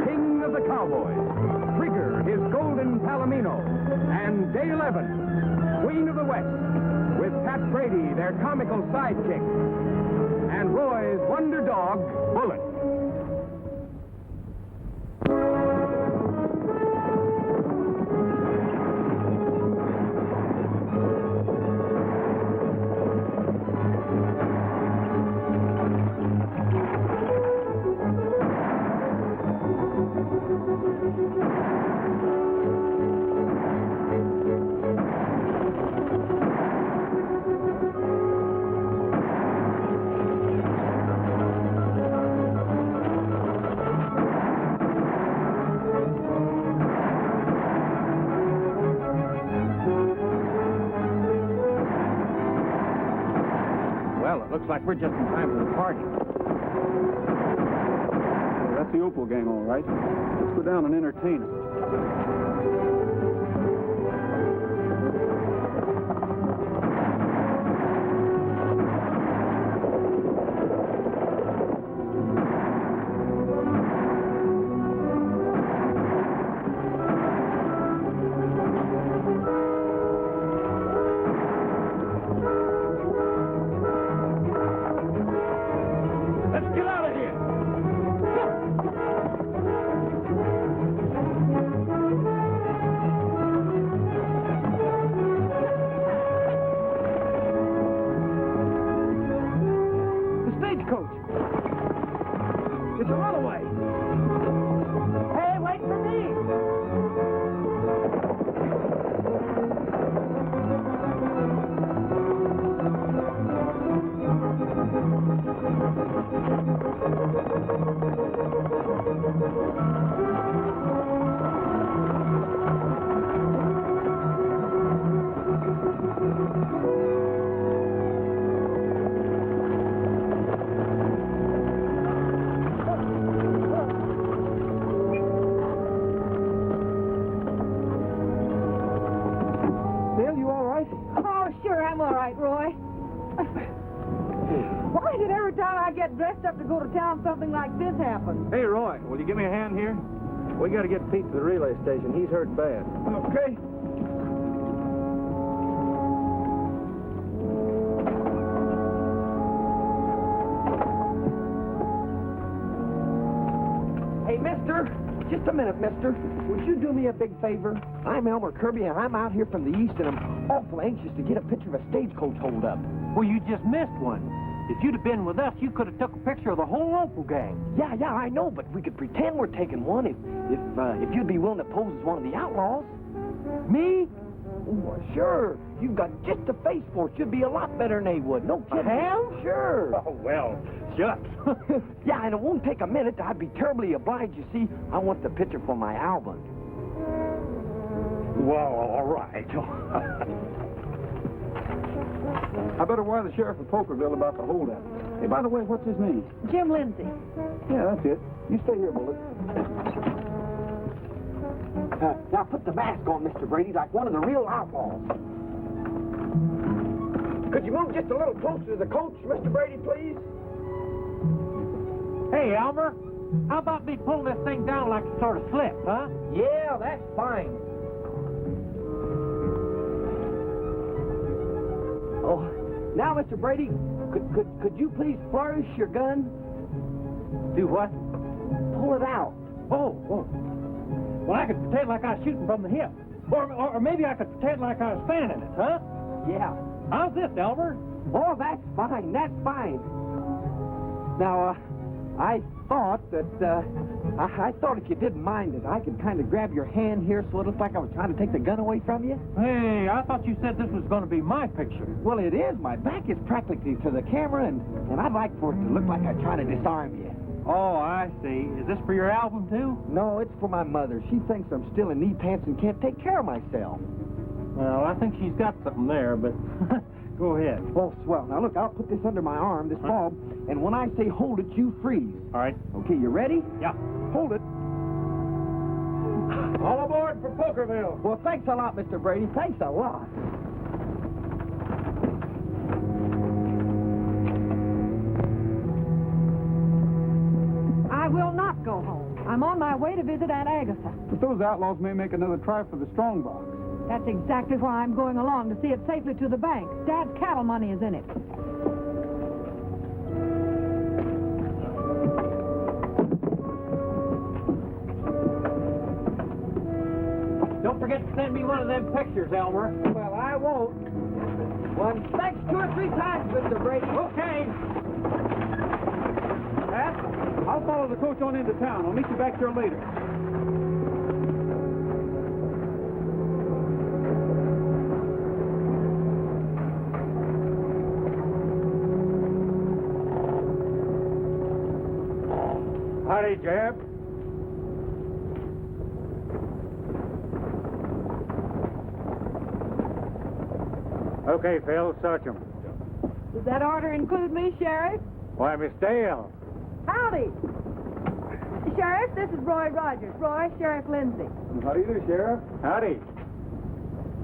King of the Cowboys, Trigger, his golden Palomino, and Dale Evans, Queen of the West, with Pat Brady, their comical sidekick, and Roy's wonder dog, Bullet. Looks like we're just in time for the party. Well, that's the Opal gang, all right. Let's go down and entertain them. Dressed up to go to town, something like this happens. Hey, Roy, will you give me a hand here? We got to get Pete to the relay station. He's hurt bad. Okay. Hey, mister, just a minute, mister. Would you do me a big favor? I'm Elmer Kirby, and I'm out here from the east, and I'm awful anxious to get a picture of a stagecoach holdup. Well, you just missed one. If you'd have been with us, you could have took a picture of the whole Opal gang. Yeah, I know, but we could pretend we're taking one if you'd be willing to pose as one of the outlaws. Me? Oh, sure. You've got just a face for it. You'd be a lot better than they would. No kidding. I am? Sure. Oh, well, shucks. Yeah, and it won't take a minute. I'd be terribly obliged. You see, I want the picture for my album. Well, all right. I better wire the sheriff of Pokerville about the holdup. Hey, by the way, what's his name? Jim Lindsay. Yeah, that's it. You stay here, Bullet. Now put the mask on, Mr. Brady, like one of the real outlaws. Could you move just a little closer to the coach, Mr. Brady, please? Hey, Elmer, how about me pulling this thing down like it sort of slipped, huh? Yeah, that's fine. Oh, now, Mr. Brady, could you please flourish your gun? Do what? Pull it out. Oh. Well, I could pretend like I was shooting from the hip. Or maybe I could pretend like I was fanning it, huh? Yeah. How's this, Elmer? Oh, that's fine. That's fine. Now, I thought that, I thought if you didn't mind that I could kind of grab your hand here so it looks like I was trying to take the gun away from you. Hey, I thought you said this was going to be my picture. Well, it is. My back is practically to the camera, and I'd like for it to look like I'm trying to disarm you. Oh, I see. Is this for your album, too? No, it's for my mother. She thinks I'm still in knee pants and can't take care of myself. Well, I think she's got something there, but go ahead. Oh, swell. Now, look, I'll put this under my arm, this bulb, and when I say hold it, you freeze. All right. Okay, you ready? Yeah. Hold it. All aboard for Pokerville. Well, thanks a lot, Mr. Brady. Thanks a lot. I'm on my way to visit Aunt Agatha. But those outlaws may make another try for the strong box. That's exactly why I'm going along, to see it safely to the bank. Dad's cattle money is in it. Don't forget to send me one of them pictures, Elmer. Well, I won't. Well, thanks 2 or 3 times, Mr. Brady. Okay. Pat, I'll follow the coach on into town. I'll meet you back there later. Howdy, Jeb. Okay, Phil, search him. Does that order include me, Sheriff? Why, Miss Dale. Howdy. Sheriff, this is Roy Rogers. Roy, Sheriff Lindsay. How do you do, Sheriff? Howdy.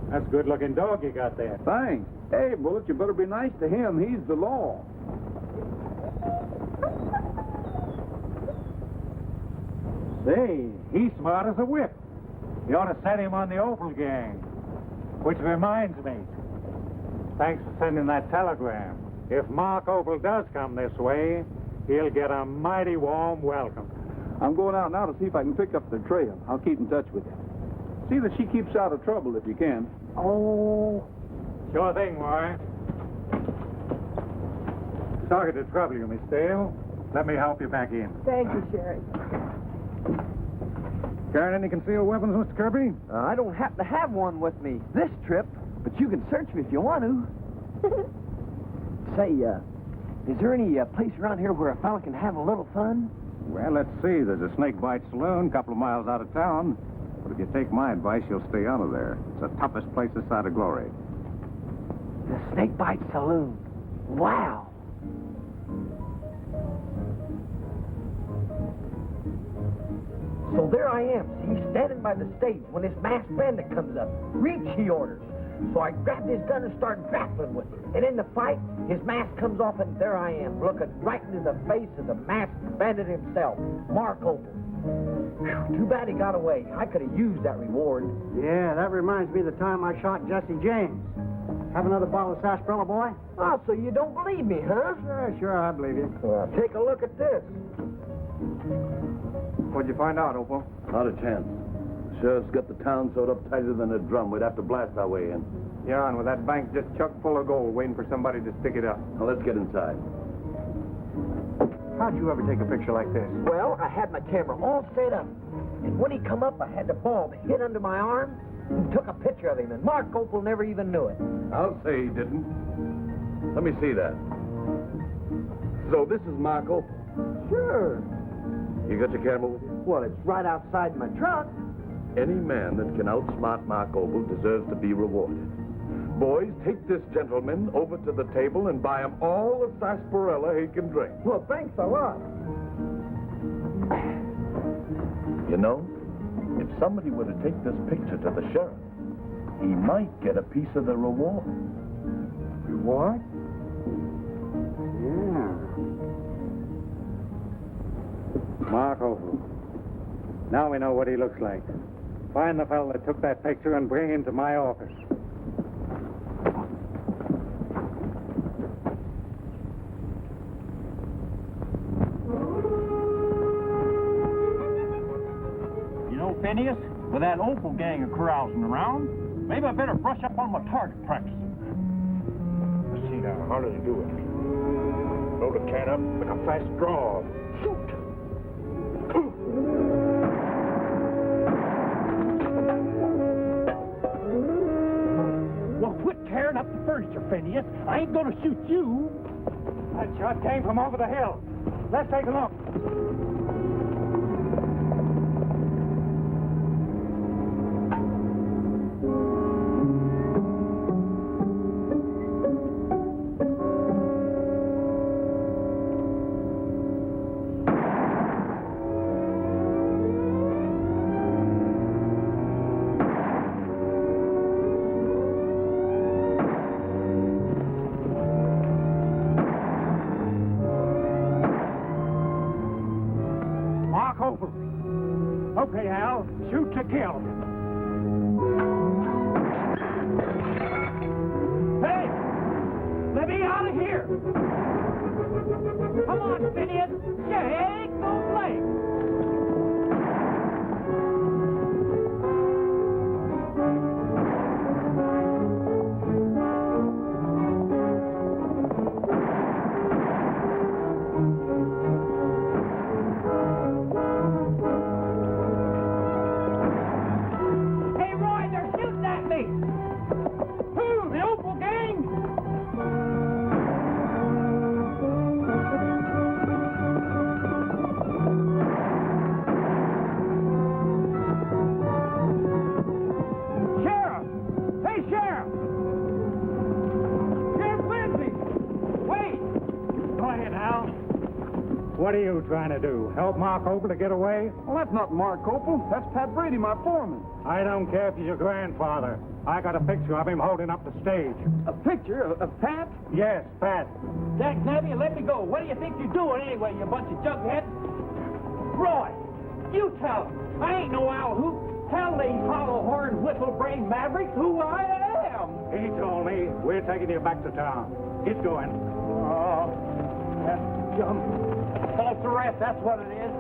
That's a good-looking dog you got there. Thanks. Hey, Bullet, you better be nice to him. He's the law. Say, he's smart as a whip. You ought to set him on the Opal gang. Which reminds me, thanks for sending that telegram. If Mark Opal does come this way, he'll get a mighty warm welcome. I'm going out now to see if I can pick up the trail. I'll keep in touch with you. See that she keeps out of trouble if you can. Oh. Sure thing, Roy. Sorry to trouble you, Miss Dale. Let me help you back in. Thank you, Sheriff. Carrying any concealed weapons, Mr. Kirby? I don't happen to have one with me this trip, but you can search me if you want to. Say, is there any place around here where a fella can have a little fun? Well, let's see. There's a snake-bite saloon a couple of miles out of town. But if you take my advice, you'll stay out of there. It's the toughest place this side of Glory. The Snakebite Saloon. Wow. So there I am, see, standing by the stage when this masked bandit comes up. Reach, he orders. So I grabbed his gun and started grappling with him. And in the fight, his mask comes off, and there I am, looking right into the face of the masked bandit himself, Mark Opal. Whew, too bad he got away. I could have used that reward. Yeah, that reminds me of the time I shot Jesse James. Have another bottle of sarsaparilla, boy? Oh, so you don't believe me, huh? Sure, I believe you. Take a look at this. What'd you find out, Opal? Not a chance. Sheriff's got the town sewed up tighter than a drum. We'd have to blast our way in. Yeah, and with that bank just chock full of gold, waiting for somebody to stick it up. Now, let's get inside. How'd you ever take a picture like this? Well, I had my camera all set up. And when he come up, I had the bulb hit under my arm and took a picture of him. And Mark Opal never even knew it. I'll say he didn't. Let me see that. So this is Mark Opal. Sure. You got your camera with you? Well, it's right outside my truck. Any man that can outsmart Mark Opal deserves to be rewarded. Boys, take this gentleman over to the table and buy him all the sarsaparilla he can drink. Well, thanks a lot. You know, if somebody were to take this picture to the sheriff, he might get a piece of the reward. Reward? Yeah. Mark Opal. Now we know what he looks like. Find the fellow that took that picture and bring him to my office. You know, Phineas, with that Opal gang of carousing around, maybe I better brush up on my target practice. Let's see now, how does he do it? Load the can up, make a fast draw. Shoot! Well, quit tearing up the furniture, Phineas. I ain't gonna shoot you. That shot came from over the hill. Let's take a look. Okay, Al. Shoot to kill. Hey! Let me out of here! Come on, Phineas! Shake those legs! Hey, Roy, they're shooting at me! Who? The Opal gang? Sheriff! Hey, Sheriff! Sheriff Lindsay! Wait! Go ahead, Al. What are you trying to do? Help Mark Opal to get away? Well, that's not Mark Opal. That's Pat Brady, my foreman. I don't care if he's your grandfather. I got a picture of him holding up the stage. A picture of Pat? Yes, Pat. Jack Nabby, let me go. What do you think you're doing anyway, you bunch of jugheads? Roy, you tell him. I ain't no owl hoop. Tell these hollow-horned, whistle-brained mavericks who I am. He told me we're taking you back to town. Get going. Oh, that's dumb. False arrest, that's what it is.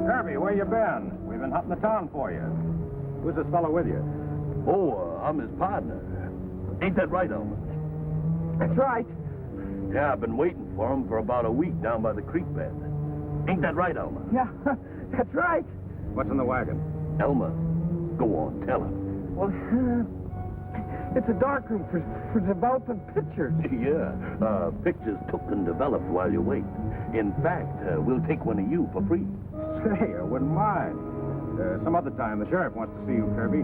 Kirby, where you been? We've been hunting the town for you. Who's this fellow with you? Oh, I'm his partner. Ain't that right, Elmer? That's right. Yeah, I've been waiting for him for about a week down by the creek bed. Ain't that right, Elmer? Yeah, that's right. What's in the wagon? Elmer, go on, tell him. Well, it's a darkroom for developing pictures. Yeah, pictures took and developed while you wait. In fact, we'll take one of you for free. Say, I wouldn't mind. Some other time, the sheriff wants to see you, Kirby.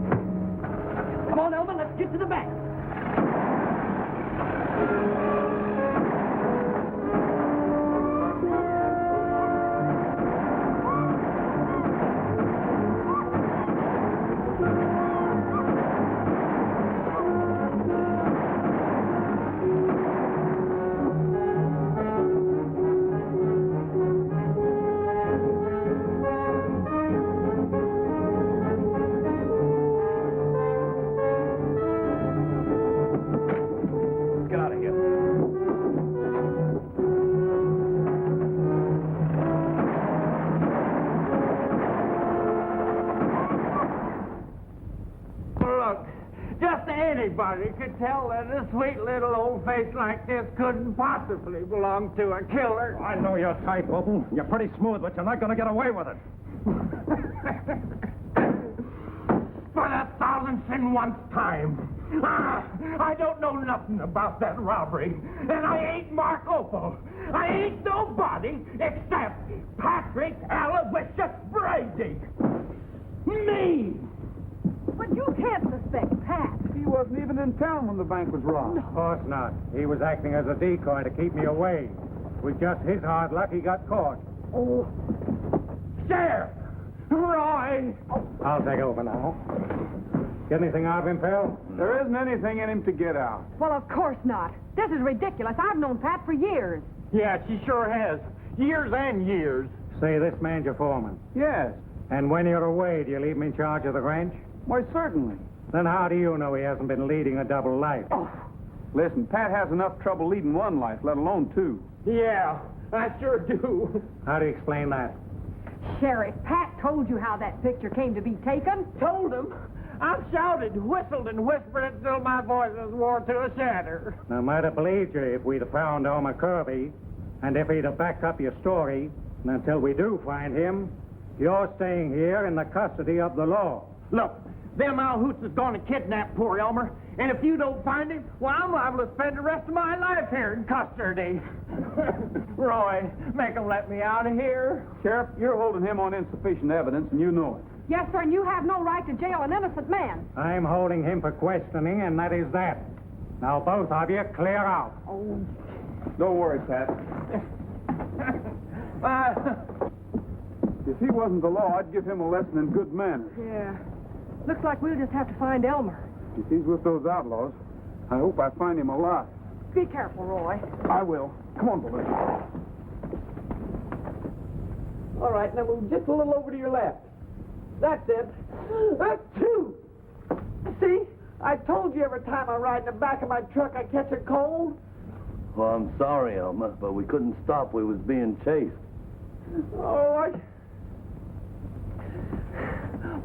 Come on, Elmer, let's get to the back. Get out of here. Look, just anybody could tell that a sweet little old face like this couldn't possibly belong to a killer. I know your type, Opal. You're pretty smooth, but you're not going to get away with it. For the 1000th time. I don't know nothing about that robbery, and I ain't Mark Opal. I ain't nobody except Patrick Aloysius Brady. Me! But you can't suspect Pat. He wasn't even in town when the bank was robbed. Of course not. He was acting as a decoy to keep me away. With just his hard luck, he got caught. Oh, Sheriff! Roy! I'll take over now. Get anything out of him, pal? There isn't anything in him to get out. Well, of course not. This is ridiculous. I've known Pat for years. Yeah, she sure has. Years and years. Say, this man's your foreman. Yes. And when you're away, do you leave him in charge of the ranch? Why, certainly. Then how do you know he hasn't been leading a double life? Oh, listen, Pat has enough trouble leading one life, let alone two. Yeah, I sure do. How do you explain that? Sheriff, Pat told you how that picture came to be taken. Told him. I shouted, whistled, and whispered until my voices wore to a shatter. I might have believed you if we'd have found Elmer Kirby, and if he'd have backed up your story. And until we do find him, you're staying here in the custody of the law. Look, them Alhoots is going to kidnap poor Elmer, and if you don't find him, well, I'm liable to spend the rest of my life here in custody. Roy, make him let me out of here. Sheriff, you're holding him on insufficient evidence, and you know it. Yes, sir, and you have no right to jail an innocent man. I'm holding him for questioning, and that is that. Now, both of you, clear out. Oh, Don't worry, Pat. If he wasn't the law, I'd give him a lesson in good manners. yeah. Looks like we'll just have to find Elmer. If he's with those outlaws, I hope I find him alive. Be careful, Roy. I will. Come on, Bullet. All right, now move just a little over to your left. That's it. That's two. See? I told you every time I ride in the back of my truck I catch a cold. Well, I'm sorry, Elmer, but we couldn't stop. We was being chased.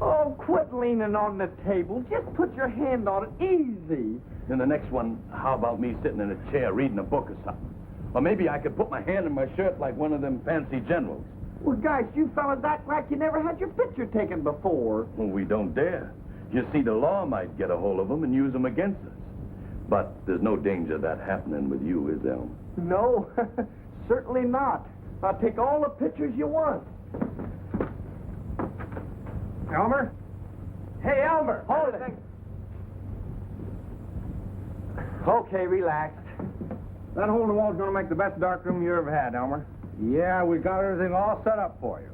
Oh, quit leaning on the table. Just put your hand on it. Easy. In the next one, how about me sitting in a chair reading a book or something? Or maybe I could put my hand in my shirt like one of them fancy generals. Well, guys, you fellas act like you never had your picture taken before. Well, we don't dare. You see, the law might get a hold of them and use them against us. But there's no danger of that happening with you, is there? No, certainly not. I'll take all the pictures you want. Elmer? Hey, Elmer! Hold it. Okay, relax. That hole in the wall's gonna make the best darkroom you ever had, Elmer. Yeah, we got everything all set up for you.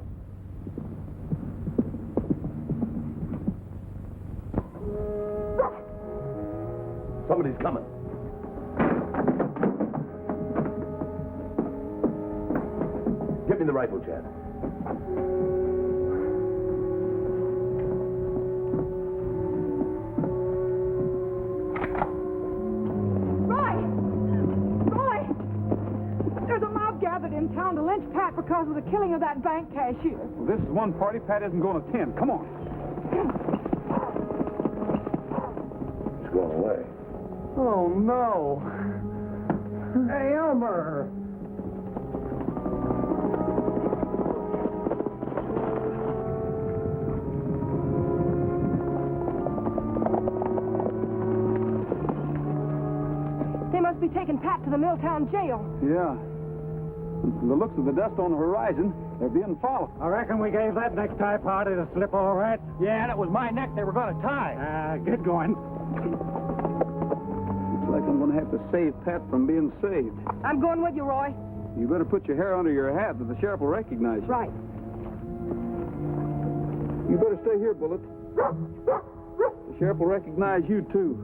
Somebody's coming. Give me the rifle, Chad. In town to lynch Pat because of the killing of that bank cashier. Well, this is one party Pat isn't going to attend. Come on. It's going away. Oh, no. Hey, Elmer! They must be taking Pat to the Milltown jail. Yeah. From the looks of the dust on the horizon, they're being followed. I reckon we gave that necktie party the slip all right. Yeah, and it was my neck they were going to tie. Get going. Looks like I'm going to have to save Pat from being saved. I'm going with you, Roy. You better put your hair under your hat, or the sheriff will recognize you. Right. You better stay here, Bullet. The sheriff will recognize you, too.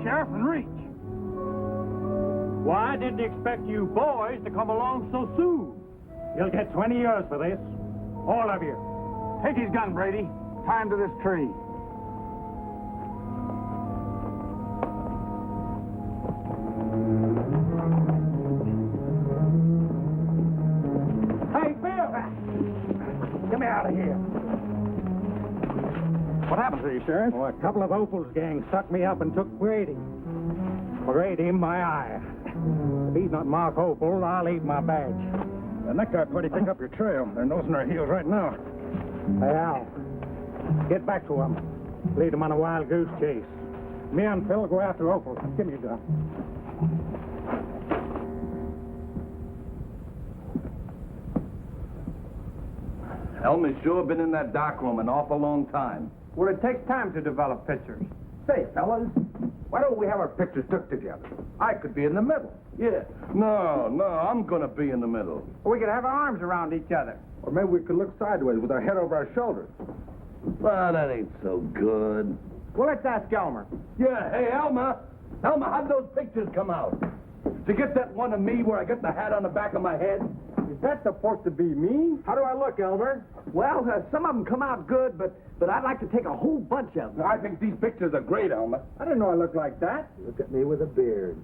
Sheriff, and reach. Well, I didn't expect you boys to come along so soon. You'll get 20 years for this. All of you. Take his gun, Brady. Tie him to this tree. Hey, Bill! Get me out of here. What happened to you, Sheriff? Oh, a couple of Opal's gang stuck me up and took Grady. Grady in my eye. If he's not Mark Opal, I'll eat my badge. The necktie party picked up your trail. They're nosing our heels right now. Hey, Al, get back to them. Lead them on a wild goose chase. Me and Phil go after Opal. Give me your gun. Elmer's sure been in that dark room an awful long time. Well, it takes time to develop pictures. Say, fellas, why don't we have our pictures took together? I could be in the middle. Yeah. No, I'm gonna be in the middle. Or we could have our arms around each other. Or maybe we could look sideways with our head over our shoulders. Well, that ain't so good. Well, let's ask Elmer. Yeah, hey, Elmer, how'd those pictures come out? Did you get that one of me where I got the hat on the back of my head? Is that supposed to be me? How do I look, Elmer? Well, some of them come out good, but I'd like to take a whole bunch of them. I think these pictures are great, Elmer. I didn't know I looked like that. Look at me with a beard.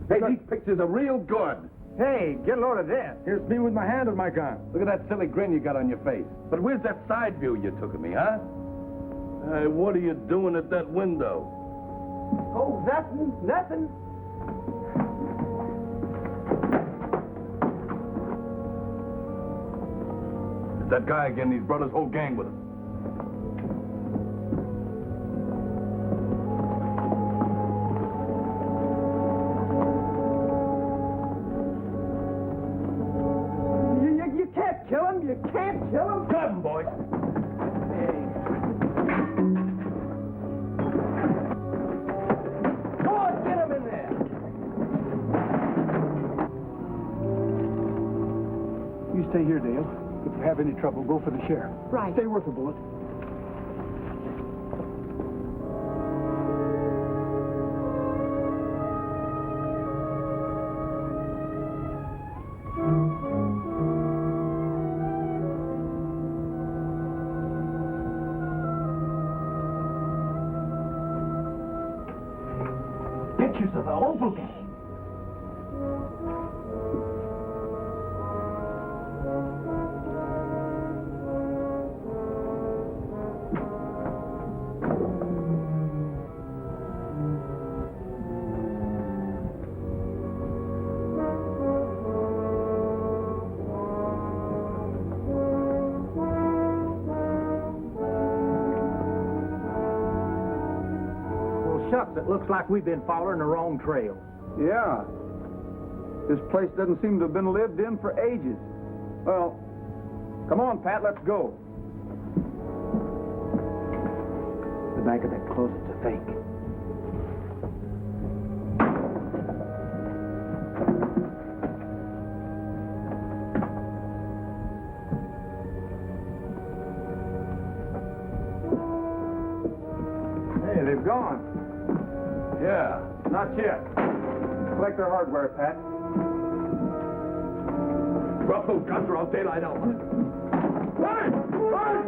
Hey, these pictures are real good. Hey, get a load of this. Here's me with my hand on my gun. Look at that silly grin you got on your face. But where's that side view you took of me, huh? Hey, what are you doing at that window? Oh, nothing. It's that guy again. He's brought his whole gang with him. You can't kill him. Grab him, boys. Go on, get him in there. You stay here, Dale. If you have any trouble, go for the sheriff. Right. Stay worth a bullet. Pictures of the Opal gang. Shucks, it looks like we've been following the wrong trail. Yeah. This place doesn't seem to have been lived in for ages. Well, come on, Pat, let's go. The back of that closet's a fake. Hey, they've gone. Yeah, not yet. Collect their hardware, Pat. Drop those guns or I'll daylight Elmer. Run! Run!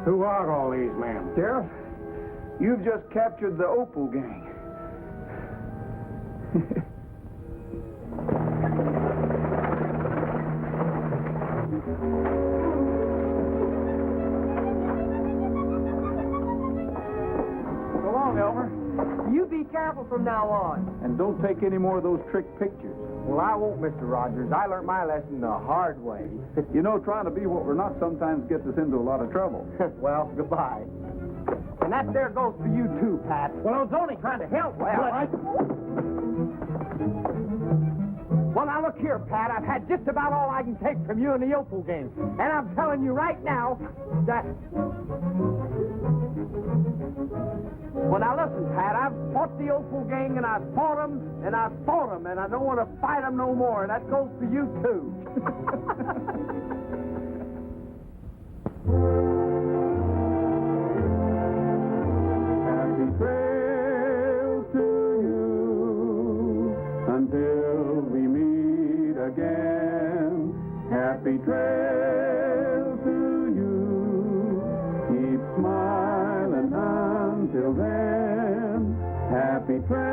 Who are all these men? Sheriff, you've just captured the Opal gang. So long, Elmer. You be careful from now on. And don't take any more of those trick pictures. Well, I won't, Mr. Rogers. I learned my lesson the hard way. You know, trying to be what we're not sometimes gets us into a lot of trouble. Well, goodbye. And that there goes for you, too, Pat. Well, I was only trying to help. Well, now, look here, Pat. I've had just about all I can take from you in the Opal game. And I'm telling you right now that... Well, now, listen, Pat. I've fought the Opal gang, and I've fought them, and I've fought them, and I don't want to fight them no more. And that goes for you, too. Happy trails to you until we meet again. Happy trails to you. Keep smiling until then. Happy trails.